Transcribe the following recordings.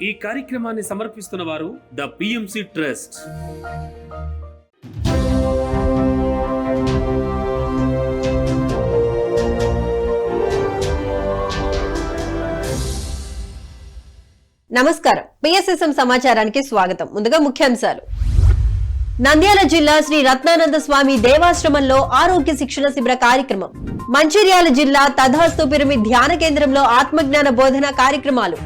ఈ కార్యక్రమాన్ని సమర్పిస్తున్న వారు ద పిఎంసి ట్రస్ట్. నమస్కారం. పిఎస్ఎస్ఎం సమాచారానికి స్వాగతం. ముందుగా ముఖ్యాంశాలు. నంద్యాల జిల్లా శ్రీ రత్నానంద స్వామి దేవాశ్రమంలో ఆరోగ్య శిక్షణ శిబిర కార్యక్రమం. మంచిర్యాల జిల్లా తథాస్తు పిరమిడ్ ధ్యాన కేంద్రంలో ఆత్మజ్ఞాన బోధన కార్యక్రమాలు.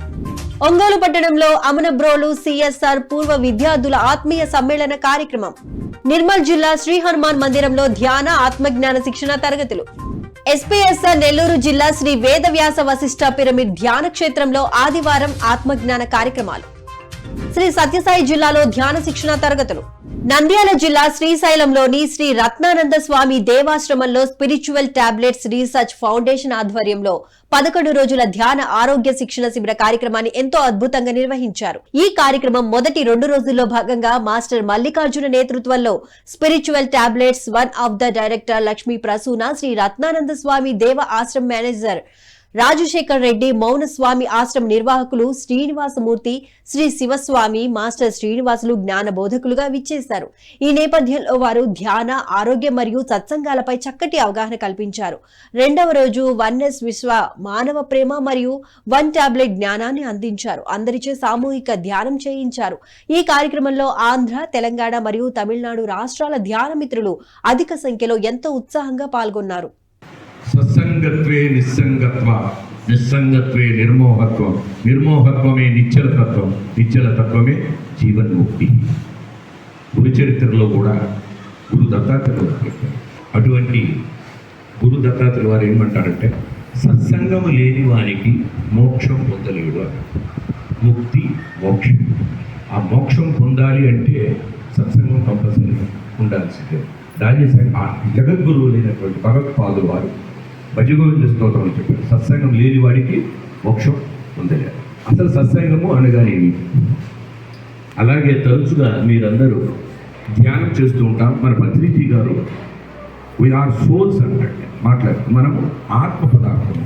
ఒంగోలు పట్టణంలో అమనబ్రోలు సిఎస్ఆర్ పూర్వ విద్యార్థుల ఆత్మీయ సమ్మేళన కార్యక్రమం. నిర్మల్ జిల్లా శ్రీ హనుమాన్ మందిరంలో ధ్యాన ఆత్మజ్ఞాన శిక్షణ తరగతులు. ఎస్పీఎస్ఆర్ నెల్లూరు జిల్లా శ్రీ వేదవ్యాస వశిష్ఠ పిరమిడ్ ధ్యాన క్షేత్రంలో ఆదివారం ఆత్మజ్ఞాన కార్యక్రమాలు. శ్రీ సత్యసాయి జిల్లాలో ధ్యాన శిక్షణ తరగతులు. నంద్యాల జిల్లా శ్రీశైలంలోని శ్రీ రత్నానంద స్వామి దేవాశ్రమంలో స్పిరిచువల్ టాబ్లెట్స్ రీసెర్చ్ ఫౌండేషన్ ఆధ్వర్యంలో 11 రోజుల ధ్యాన ఆరోగ్య శిక్షణ శిబిర కార్యక్రమాన్ని ఎంతో అద్భుతంగా నిర్వహించారు. ఈ కార్యక్రమం మొదటి 2 రోజుల్లో భాగంగా మాస్టర్ మల్లికార్జున నేతృత్వంలో spiritual tablets one of the director Lakshmi Prasuna, Sri Ratnananda Swami Deva Ashram manager Rajasekhar Reddy, Mouna Swami ఆశ్రమ నిర్వాహకులు శ్రీనివాసమూర్తి, శ్రీ శివస్వామి, మాస్టర్ శ్రీనివాసులు జ్ఞాన బోధకులుగా విచ్చేశారు. ఈ నేపథ్యంలో వారు ధ్యాన, ఆరోగ్య మరియు సత్సంగాలపై చక్కటి అవగాహన కల్పించారు. 2వ రోజు వన్నెస్ విశ్వ మానవ ప్రేమ మరియు 1 టాబ్లెట్ జ్ఞానాన్ని అందించారు. అందరిచే సామూహిక ధ్యానం చేయించారు. ఈ కార్యక్రమంలో ఆంధ్ర, తెలంగాణ మరియు తమిళనాడు రాష్ట్రాల ధ్యాన మిత్రులు అధిక సంఖ్యలో ఎంతో ఉత్సాహంగా పాల్గొన్నారు. సత్సంగత్వే నిస్సంగత్వ, నిస్సంగత్వే నిర్మోహత్వం, నిర్మోహత్వమే నిశ్చలతత్వం, నిశ్చలతత్వమే జీవన్ముక్తి. గురు చరిత్రలో కూడా గురు దత్తాత్రేయులు చెప్పారు. అటువంటి గురు దత్తాత్రేయులు వారు ఏమంటారంటే, సత్సంగము లేని వారికి మోక్షం పొందలేడు అని. ముక్తి మోక్షం. ఆ మోక్షం పొందాలి అంటే సత్సంగం కంపల్సరీ ఉండాల్సిందే. దాని జగద్గురువు లేనటువంటి భగవత్పాదులు వారు భజగోవింద స్తోత్రం చెప్పారు, సత్సంగం లేని వాడికి మోక్షం పొందలేదు. అసలు సత్సంగము అనగానేమి? అలాగే తరచుగా మీరందరూ ధ్యానం చేస్తూ ఉంటాం. మన పత్రిజీ గారు వీఆర్ సోల్స్ అంటే మాట్లాడుతూ మనము ఆత్మ పదార్థం.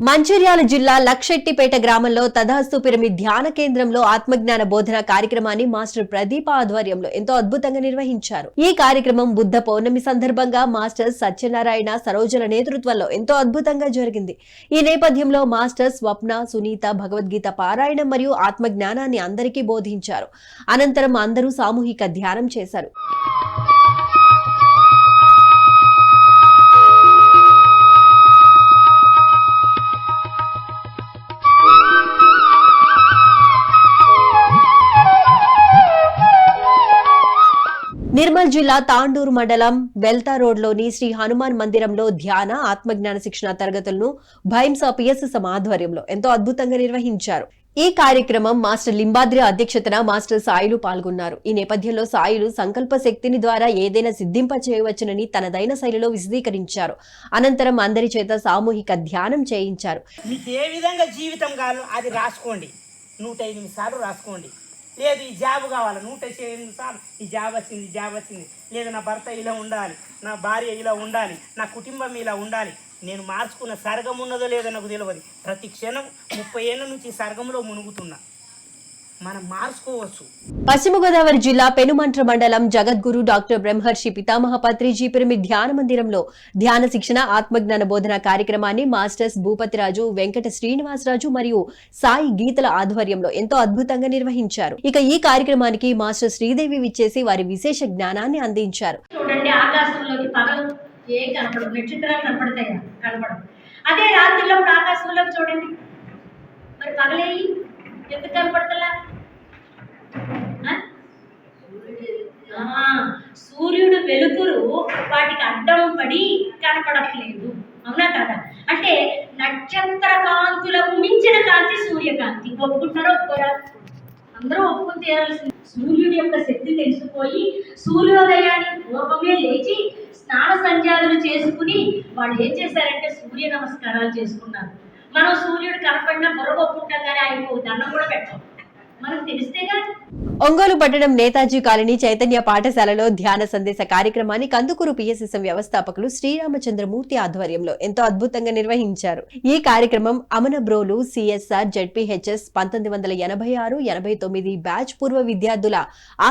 మంచిర్యాల జిల్లా లక్షెట్టిపేట గ్రామంలో తథాస్తు పిరమిడ్ ధ్యాన కేంద్రంలో ఆత్మజ్ఞాన బోధన కార్యక్రమాన్ని మాస్టర్ ప్రదీప ఆధ్వర్యంలో ఎంతో అద్భుతంగా నిర్వహించారు. ఈ కార్యక్రమం బుద్ధ పౌర్ణమి సందర్భంగా మాస్టర్ సత్యనారాయణ, సరోజల నేతృత్వంలో ఎంతో అద్భుతంగా జరిగింది. ఈ నేపథ్యంలో మాస్టర్ స్వప్న, సునీత భగవద్గీత పారాయణం మరియు ఆత్మజ్ఞానాన్ని అందరికీ బోధించారు. అనంతరం అందరూ సామూహిక ధ్యానం చేశారు. నిర్మల్ జిల్లా తాండూరు మండలం వెల్తా రోడ్లోని శ్రీ హనుమాన్ మందిరంలో ధ్యాన, ఆత్మజ్ఞాన శిక్షణ తరగతులను భైంసా పిఎస్ఎస్ఎం ఆధ్వర్యంలో ఎంతో అద్భుతంగా నిర్వహించారు. ఈ కార్యక్రమం మాస్టర్ లింబాద్రి అధ్యక్షతన మాస్టర్ సాయిలు పాల్గొన్నారు. ఈ నేపథ్యంలో సాయిలు సంకల్ప శక్తిని ద్వారా ఏదైనా సిద్ధింప చేయవచ్చునని తనదైన శైలిలో విశదీకరించారు. అనంతరం అందరి చేత సామూహిక ధ్యానం చేయించారు. మీకు ఏ విధంగా జీవితం కావాలో అది రాసుకోండి. 108 సార్లు రాసుకోండి. లేదు ఈ జాబ్ కావాలి, 108 సార్లు ఈ జాబ్ వచ్చింది, లేదు నా భర్త ఇలా ఉండాలి, నా భార్య ఇలా ఉండాలి, నా కుటుంబం ఇలా ఉండాలి. నేను మార్చుకున్న సర్గం ఉన్నదో లేదో నాకు తెలియదు. ప్రతి క్షణం 30 ఏళ్ళ నుంచి సర్గంలో మునుగుతున్నా. మనం మార్చుకోవచ్చు. పశ్చిమ గోదావరి జిల్లా పెనుమంట్ర మండలం జగద్గురు డాక్టర్ బ్రహ్మర్షి పితామహ పత్రిజీ పిరమిడ్ ధ్యాన మందిరంలో ధ్యాన శిక్షణ, ఆత్మజ్ఞాన బోధన కార్యక్రమాన్ని మాస్టర్స్ భూపతిరాజు, వెంకట శ్రీనివాసరాజు మరియు సాయి గీతల ఆధ్వర్యంలో ఎంతో అద్భుతంగా నిర్వహించారు. ఇక ఈ కార్యక్రమానికి మాస్టర్ శ్రీదేవి విచ్చేసి వారి విశేష జ్ఞానాన్ని అందించారు. చూడండి, ఆకాశంలోకి పగలు ఏం కనపడదు, నక్షత్రాలు కనపడతాయా? కనపడదు. అదే రాత్రిలో ఆకాశంలోకి చూడండి, మరి పగలేయి ఎందుకు కనపడతలా? సూర్యుడు వెలుతురు వాటికి అడ్డం పడి కనపడట్లేదు, అవునా కదా? అంటే నక్షత్ర కాంతులకు మించిన కాంతి సూర్యకాంతి. ఒప్పుకుంటారో ఒప్పుకోరా? అందరూ ఒప్పుకుని తీరాల్సింది. సూర్యుడి యొక్క శక్తి తెలిసిపోయి సూర్యోదయానికి పూర్వమే లేచి స్నాన సంధ్యాలు చేసుకుని వాళ్ళు ఏం చేశారంటే సూర్య నమస్కారాలు చేసుకున్నారు. మనం సూర్యుడు కనపడినా బుర్ర ఒప్పుకుంటాం కానీ ఆయన దండం కూడా పెట్టాం. మనకు తెలిస్తేగా. ఒంగోలు పట్టణం నేతాజీ కాలనీ చైతన్య పాఠశాలలో ధ్యాన సందేశ కార్యక్రమాన్ని కందుకూరు పిఎస్ఎస్ఎం వ్యవస్థాపకులు శ్రీరామచంద్రమూర్తి ఆధ్వర్యంలో ఎంతో అద్భుతంగా నిర్వహించారు. ఈ కార్యక్రమం అమనబ్రోలు సిఎస్ఆర్ జెడ్పీహెచ్ఎస్ 1986-89 బ్యాచ్ పూర్వ విద్యార్థుల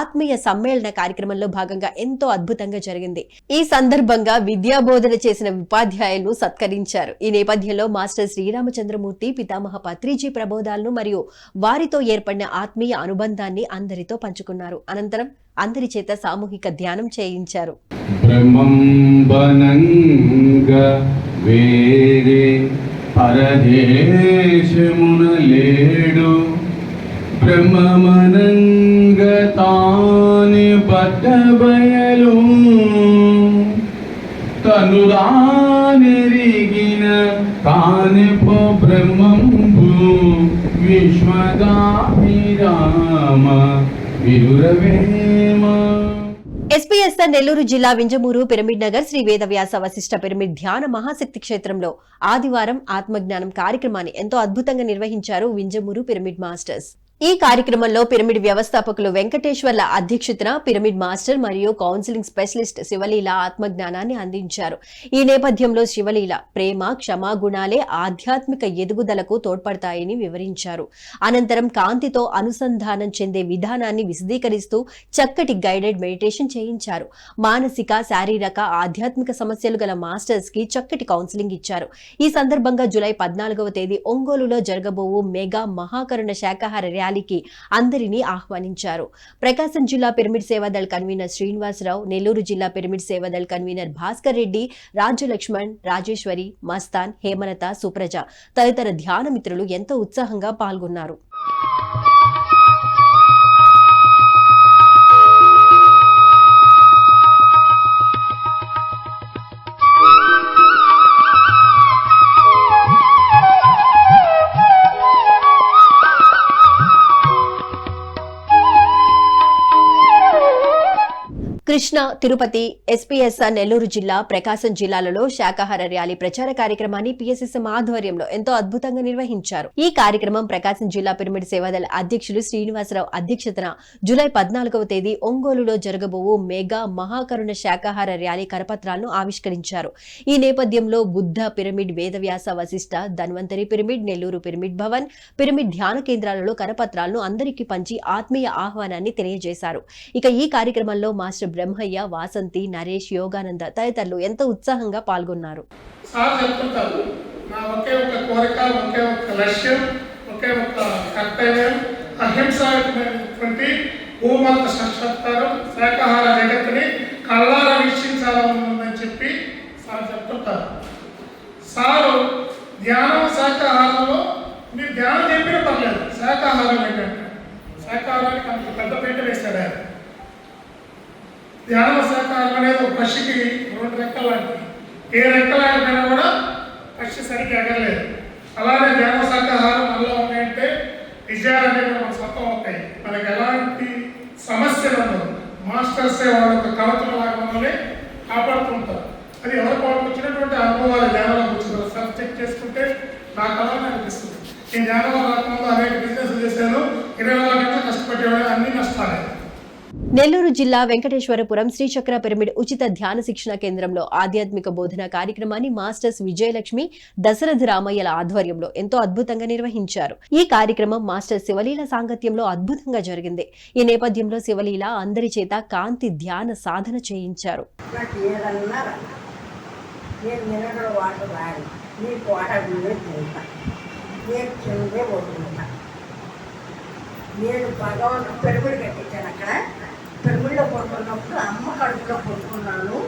ఆత్మీయ సమ్మేళన కార్యక్రమంలో భాగంగా ఎంతో అద్భుతంగా జరిగింది. ఈ సందర్భంగా విద్యాబోధన చేసిన ఉపాధ్యాయులను సత్కరించారు. ఈ నేపథ్యంలో మాస్టర్ శ్రీరామచంద్రమూర్తి పితామహ పత్రిజీ ప్రబోధాలను మరియు వారితో ఏర్పడిన ఆత్మీయ అనుబంధాన్ని అందరితో పంచుకున్నారు. అనంతరం అందరి చేత సామూహిక ధ్యానం చేయించారు. బ్రహ్మంబనంగ వేరే పరదేశమున లేడు, బ్రహ్మమనంగ తాని పట్టబయలు, తనురానెరిగిన తాని పో బ్రహ్మంబు విశ్వదాభిరామ విరురవేమ. ఎస్పీఎస్ఆర్ నెల్లూరు జిల్లా వింజమూరు పిరమిడ్ నగర్ శ్రీ వేదవ్యాస వశిష్ఠ పిరమిడ్ ధ్యాన మహాశక్తి క్షేత్రంలో ఆదివారం ఆత్మజ్ఞానం కార్యక్రమాన్ని ఎంతో అద్భుతంగా నిర్వహించారు వింజమూరు పిరమిడ్ మాస్టర్స్. ఈ కార్యక్రమంలో పిరమిడ్ వ్యవస్థాపకులు వెంకటేశ్వర్ల అధ్యక్షతన పిరమిడ్ మాస్టర్ మరియు కౌన్సిలింగ్ స్పెషలిస్ట్ శివలీల ఆత్మజ్ఞానాన్ని అందించారు. ఈ నేపథ్యంలో శివలీల ప్రేమ క్షమా గుణాలే ఆధ్యాత్మిక ఎదుగుదలకు తోడ్పడతాయని వివరించారు. అనంతరం కాంతితో అనుసంధానం చెందే విధానాన్ని విశదీకరిస్తూ చక్కటి గైడెడ్ మెడిటేషన్ చేయించారు. మానసిక శారీరక ఆధ్యాత్మిక సమస్యలు గల మాస్టర్స్ కి చక్కటి కౌన్సిలింగ్ ఇచ్చారు. ఈ సందర్భంగా జూలై 14వ తేదీ ఒంగోలులో జరగబోవు మెగా మహాకరుణ శాకాహార ర్యాలీకి అందరినీ ఆహ్వానించారు. ప్రకాశం జిల్లా పిరమిడ్ సేవాదళ్ కన్వీనర్ శ్రీనివాసరావు, నెల్లూరు జిల్లా పిరమిడ్ సేవాదళ్ కన్వీనర్ భాస్కర్ రెడ్డి, రాజ్యలక్ష్మణ్, రాజేశ్వరి, మస్తాన్, హేమలత, సుప్రజ తదితర ధ్యాన మిత్రులు ఎంతో ఉత్సాహంగా పాల్గొన్నారు. కృష్ణ, తిరుపతి, ఎస్పీఎస్ఆర్ నెల్లూరు జిల్లా, ప్రకాశం జిల్లాలలో శాకాహార ర్యాలీ ప్రచార కార్యక్రమాన్ని పిఎస్ఎస్ఎం ఆధ్వర్యంలో ఎంతో అద్భుతంగా నిర్వహించారు. ఈ కార్యక్రమం ప్రకాశం జిల్లా పిరమిడ్ సేవాదళ అధ్యక్షులు శ్రీనివాసరావు అధ్యక్షతన జూలై 14వ తేదీ ఒంగోలులో జరగబోవు మెగా మహాకరుణ శాకాహార ర్యాలీ కరపత్రాలను ఆవిష్కరించారు. ఈ నేపథ్యంలో Buddha pyramid, Vedavyasa Vashishtha, Dhanvantari pyramid, Nellore pyramid Bhavan, pyramid ధ్యాన కేంద్రాలలో కరపత్రాలను అందరికీ పంచి ఆత్మీయ ఆహ్వానాన్ని తెలియజేశారు. ఇక ఈ కార్యక్రమంలో మాస్టర్ బ్రహ్మయ్య, వాసంతి, నరేష్, యోగానంద తదితరులు ఎంతో ఉత్సాహంగా పాల్గొన్నారు. సార్ చెప్తుంటారు, నా ఒకే ఒక కోరిక, ఒకే ఒక లక్ష్యం, ఒకే ఒక కర్తవ్యం అహింసాయుతమైనటువంటి భూమాత సాక్షాత్కారం, శాకాహార జగత్తుని కళ్ళారా వీక్షించాలని చెప్పి సార్ చెప్తుంటారు. సారు ధ్యానం శాకాహారంలో మీరు ధ్యానం చెప్పిన పర్లేదు, శాకాహారం ఏంటంటే శాకాహారానికి అంత పెద్ద పీట వేశాడు ఆయన. ధ్యాన శాకాహారం అనేది ఒక పక్షికి 2 రెక్కలు లాంటివి. ఏ రెక్కలైనా కూడా పక్షి సరిగ్గా ఎగరలేదు. అలానే ధ్యాన శాకాహారం మనలో ఉన్నాయంటే విజయాలు అనేవి మన సొంతం అవుతాయి. మనకి ఎలాంటి సమస్యలు ఉండవు. మాస్టర్సే వాళ్ళ యొక్క కవచంలాగా మనల్ని కాపాడుతుంటారు. అది ఎవరికి వాళ్ళకి వచ్చినటువంటి అనుభవాలు ధ్యానంలోకి వచ్చిన సెల్ఫ్ చెక్ చేసుకుంటే నాకు అలానే అనిపిస్తుంది. నేను ధ్యానంలో రాకుండా అనేక బిజినెస్ చేశాను, 24 గంటలు కష్టపడేవాడు, అన్ని నష్టాలే. నెల్లూరు జిల్లా వెంకటేశ్వరపురం శ్రీచక్ర పిరమిడ్ ఉచిత ధ్యాన శిక్షణ కేంద్రంలో ఆధ్యాత్మిక బోధన కార్యక్రమాన్ని మాస్టర్స్ విజయలక్ష్మి, దశరథ రామయ్యల ఆధ్వర్యంలో ఎంతో అద్భుతంగా నిర్వహించారు. ఈ కార్యక్రమం మాస్టర్ శివలీల సాంగత్యంలో అద్భుతంగా జరిగింది. ఈ నేపథ్యంలో శివలీల అందరి చేత కాంతి ధ్యాన సాధన చేయించారు. నేను భగవంతుడు పెరుగుడు కట్టించాను. అక్కడ పెరుగుల్లో పడుకున్నప్పుడు అమ్మ కడుపులో పడుకున్నాను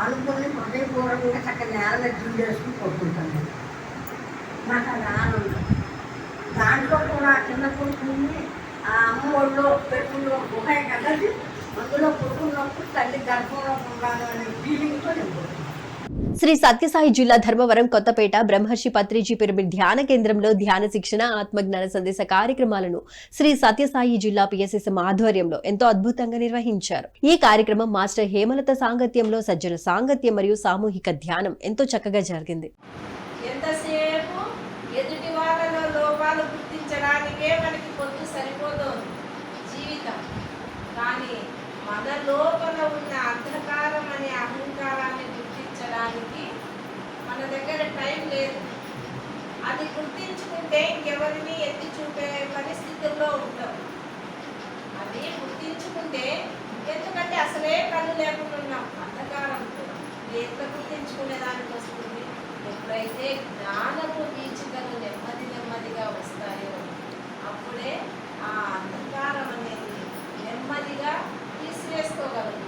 అనుకుని హృదయపూర్వకంగా చక్కగా నేల మీద జిమ్ చేసుకుని పడుకుంటాను. నాకు అది ఆనందం. దాంట్లో కూడా కింద పడుకుని ఆ అమ్మ ఒళ్ళో పెరుగులో గుహ కదలి అందులో పడుకున్నప్పుడు తల్లి గర్భంలో ఉన్నాను అనే ఫీలింగ్తో నేను పడుకున్నాను. శ్రీ సత్యసాయి జిల్లా ధర్మవరం కొత్తపేట బ్రహ్మర్షి పత్రిజీ పిరమిడ్ ధ్యాన కేంద్రంలో ధ్యాన శిక్షణ, ఆత్మజ్ఞాన సందేశ కార్యక్రమాలను శ్రీ సత్యసాయి జిల్లా పిఎస్ఎస్ఎం ఆధ్వర్యంలో ఎంతో అద్భుతంగా నిర్వహించారు. ఈ కార్యక్రమం మాస్టర్ హేమలత సాంగత్యంలో సజ్జన సాంగత్యం మరియు సామూహిక ధ్యానం ఎంతో చక్కగా జరిగింది. ఎంతసేపు ఎదుటి వాళ్ళలో లోపాలు గుర్తించి గుర్తించడానికే మనకి పొద్దు సరిపోదు జీవితం. కానీ మన లోపల ఉన్న అంధకారం అనే అహంకారాన్ని గుర్తించడానికి మన దగ్గర టైం లేదు. అది గుర్తించుకుంటే ఇంకెవరిని ఎత్తి చూపే పరిస్థితుల్లో ఉంటాం. అది గుర్తించుకుంటే, ఎందుకంటే అసలే కళ్ళు లేకుండా ఉన్నాం అంధకారంతో, ఎట్లా గుర్తించుకునే దానికి వస్తుంది? ఎప్పుడైతే జ్ఞానపు వీచికలు నెమ్మది నెమ్మదిగా వస్తాయో అప్పుడే ఆ అంధకారం అనేది నెమ్మదిగా తీసివేసుకోగలుగుతాం.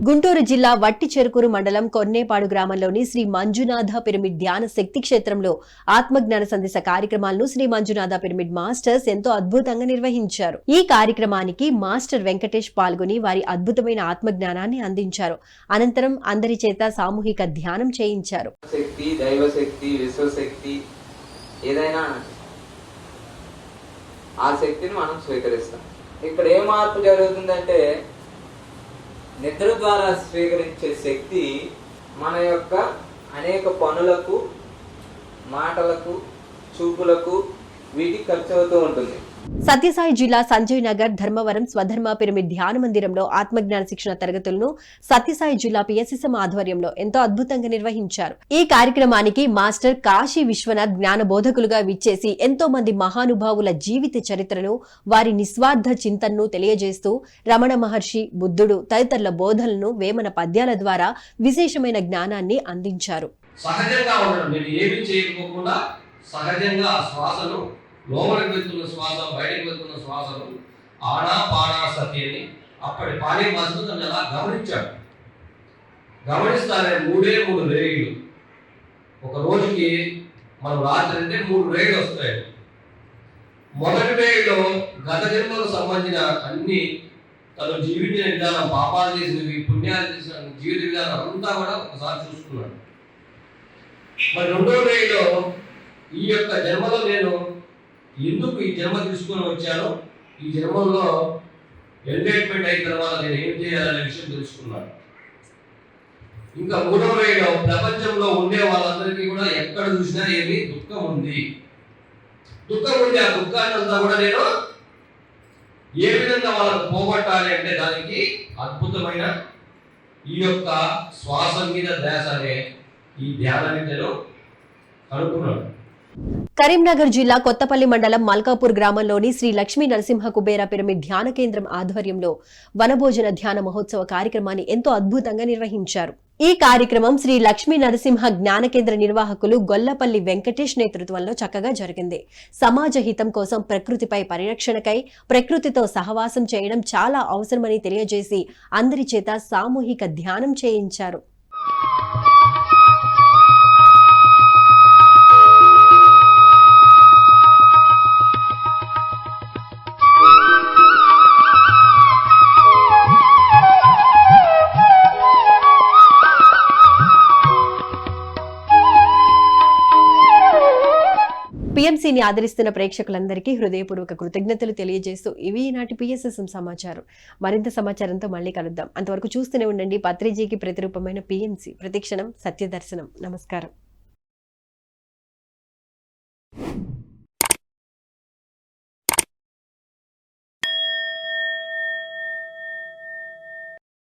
గుంటూరు జిల్లా వట్టి చెరుకూరు మండలం కొన్నేపాడు గ్రామంలోని శ్రీ మంజునాథ పిరమిడ్ ధ్యాన శక్తి క్షేత్రంలో ఆత్మజ్ఞాన సందేశ కార్యక్రమాలను శ్రీ మంజునాథ పిరమిడ్ మాస్టర్స్ ఎంతో అద్భుతంగా నిర్వహించారు. ఈ కార్యక్రమానికి మాస్టర్ వెంకటేష్ పాల్గొని వారి అద్భుతమైన ఆత్మజ్ఞానాన్ని అందించారు. అనంతరం అందరి చేత సామూహిక ధ్యానం చేయించారు. శక్తి, దైవశక్తి, విశ్వశక్తి ఏదైనా ఆ శక్తిని మనం స్వీకరిస్తాం. ఇక్కడ ఏ మార్పు జరుగుతుందంటే నిద్ర ద్వారా స్వీకరించే శక్తి మన యొక్క అనేక పనులకు, మాటలకు, చూపులకు వీటికి ఖర్చు అవుతూ ఉంటుంది. సత్యసాయి జిల్లా సంజయ్ నగర్ ధర్మవరం స్వధర్మ పిరమిడ్ ధ్యాన మందిరంలో ఆత్మజ్ఞాన శిక్షణ తరగతులను సత్యసాయి జిల్లా పిఎస్ఎస్ఎం ఆధ్వర్యంలో ఎంతో అద్భుతంగా నిర్వహించారు. ఈ కార్యక్రమానికి మాస్టర్ కాశీ విశ్వనాథ్ జ్ఞాన బోధకులుగా విచ్చేసి ఎంతో మంది మహానుభావుల జీవిత చరిత్రను, వారి నిస్వార్థ చింతనను తెలియజేస్తూ రమణ మహర్షి, బుద్ధుడు తదితరుల బోధనలను వేమన పద్యాల ద్వారా విశేషమైన జ్ఞానాన్ని అందించారు. సహజంగా ఉండడం, నేను ఏమీ చేయకపోకుండా సహజంగా శ్వాసను, లోపలికి వెళ్తున్న శ్వాస, బయటకు వెళ్తున్న శ్వాసను ఆనా పానా సతి అని అప్పటి పానీ మాస్టర్ తను ఎలా గమనించాడు. గమనిస్తానే 3 రేగిళ్ళు, ఒక రోజుకి మనం రాత్రి అంటే 3 రేగిళ్ళు వస్తాయి. మొదటి రేగిలో గత జన్మకు సంబంధించిన అన్ని తను జీవించిన విధానం, పాపాలు చేసినవి, పుణ్యాలు చేసిన జీవిత విధానం అంతా కూడా ఒకసారి చూసుకున్నాడు. మరి రెండో రేగిలో ఈ యొక్క జన్మలో నేను ఎందుకు ఈ జన్మ తీసుకొని వచ్చాను, ఈ జన్మలో ఎంటర్టైన్మెంట్ అయిన తర్వాత నేను ఏం చేయాలనే విషయం తెలుసుకున్నాను. ఇంకా మూడో రేలో ప్రపంచంలో ఉండే వాళ్ళందరికీ కూడా ఎక్కడ చూసినా ఏమి దుఃఖం ఉంది. ఆ దుఃఖాన్ని అంతా కూడా నేను ఏ విధంగా వాళ్ళకు పోగొట్టాలి అంటే దానికి అద్భుతమైన ఈ యొక్క శ్వాస మీద ధ్యాస అనే ఈ ధ్యాన విద్యను కనుక్కున్నాను. కరీంనగర్ జిల్లా కొత్తపల్లి మండలం మల్కాపూర్ గ్రామంలోని శ్రీ లక్ష్మీ నరసింహ కుబేర పిరమిడ్ ధ్యాన కేంద్రం ఆధ్వర్యంలో వనభోజన ధ్యాన మహోత్సవ కార్యక్రమాన్ని ఎంతో అద్భుతంగా నిర్వహించారు. ఈ కార్యక్రమం శ్రీ లక్ష్మీ నరసింహ జ్ఞాన కేంద్ర నిర్వాహకులు గొల్లపల్లి వెంకటేష్ నేతృత్వంలో చక్కగా జరిగింది. సమాజ హితం కోసం ప్రకృతిపై పరిరక్షణకై ప్రకృతితో సహవాసం చేయడం చాలా అవసరమని తెలియజేసి అందరి చేత సామూహిక ధ్యానం చేయించారు. పిఎంసీని ఆదరిస్తున్న ప్రేక్షకులందరికీ హృదయపూర్వక కృతజ్ఞతలు తెలియజేస్తూ ఇవి ఈనాటి పిఎస్ఎస్ఎం సమాచారం. మరింత సమాచారంతో మళ్ళీ కలుద్దాం. అంతవరకు చూస్తూనే ఉండండి పత్రిజీకి ప్రతిరూపమైన పిఎంసీ. ప్రతిక్షణం సత్యదర్శనం. నమస్కారం.